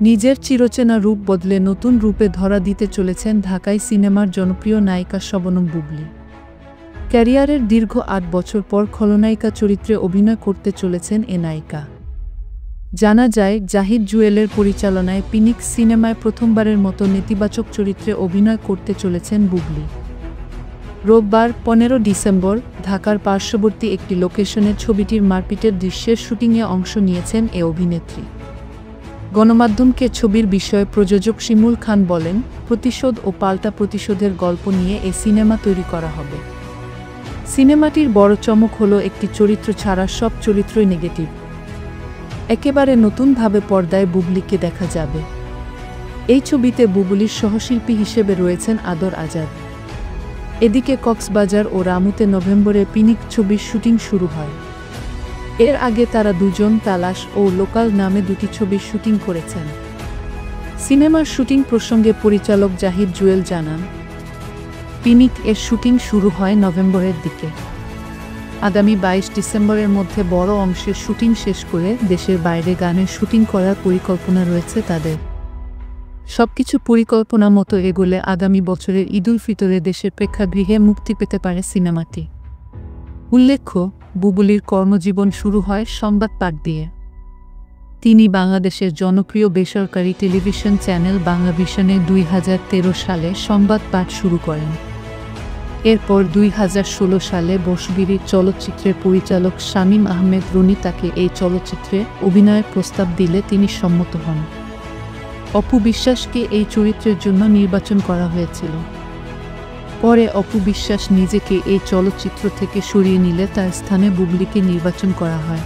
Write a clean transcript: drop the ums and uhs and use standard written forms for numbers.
নিজের চিরচেনা রূপ বদলে নতুন রূপে ধরা দিতে চলেছেন ঢাকাই সিনেমার জনপ্রিয় নায়িকা শবনম বুবলী। ক্যারিয়ারের দীর্ঘ ৮ বছর পর খলনায়িকা চরিত্রে অভিনয় করতে চলেছেন এ নায়িকা। জানা যায়, জাহিদ জুয়েলের পরিচালনায় ফিনিক্স সিনেমায় প্রথমবারের মতো নেতিবাচক চরিত্রে অভিনয় করতে চলেছেন বুবলী। রোববার ১৫ ডিসেম্বর ঢাকার পার্শ্ববর্তী একটি লোকেশনে ছবিটির মারপিটের দৃশ্যের শুটিংয়ে অংশ নিয়েছেন এ অভিনেত্রী। গণমাধ্যমকে ছবির বিষয়ে প্রযোজক শিমুল খান বলেন, প্রতিশোধ ও পাল্টা প্রতিশোধের গল্প নিয়ে এ সিনেমা তৈরি করা হবে। সিনেমাটির বড় চমক হলো একটি চরিত্র ছাড়া সব চরিত্রই নেগেটিভ। একেবারে নতুনভাবে পর্দায় বুবলীকে দেখা যাবে। এই ছবিতে বুবলীর সহশিল্পী হিসেবে রয়েছেন আদর আজাদ। এদিকে কক্সবাজার ও রামুতে নভেম্বরে ফিনিক্স ছবির শুটিং শুরু হয়। এর আগে তারা দুজন তালাশ ও লোকাল নামে দুটি ছবির শুটিং করেছেন। সিনেমার শুটিং প্রসঙ্গে পরিচালক জাহিদ জুয়েল জানান, ফিনিক্স এর শুটিং শুরু হয় নভেম্বরের দিকে। আগামী ২২ ডিসেম্বরের মধ্যে বড় অংশের শুটিং শেষ করে দেশের বাইরে গানের শুটিং করার পরিকল্পনা রয়েছে তাদের। সবকিছু পরিকল্পনা মতো এগোলে আগামী বছরের ঈদুল ফিতরে দেশের প্রেক্ষাগৃহে মুক্তি পেতে পারে সিনেমাটি। উল্লেখ্য, বুবলীর কর্মজীবন শুরু হয় সংবাদ পাঠ দিয়ে। তিনি বাংলাদেশের জনপ্রিয় বেসরকারি টেলিভিশন চ্যানেল বাংলাভিশনে ২০১৩ সালে সংবাদ পাঠ শুরু করেন। এরপর ২০১৬ সালে বসবিরি চলচ্চিত্রের পরিচালক শামীম আহমেদ রনি তাকে এই চলচ্চিত্রে অভিনয়ের প্রস্তাব দিলে তিনি সম্মত হন। অপু বিশ্বাসকে এই চরিত্রের জন্য নির্বাচন করা হয়েছিল। পরে অপু বিশ্বাস নিজেকে এই চলচ্চিত্র থেকে সরিয়ে নিলে তার স্থানে বুবলীকে নির্বাচন করা হয়।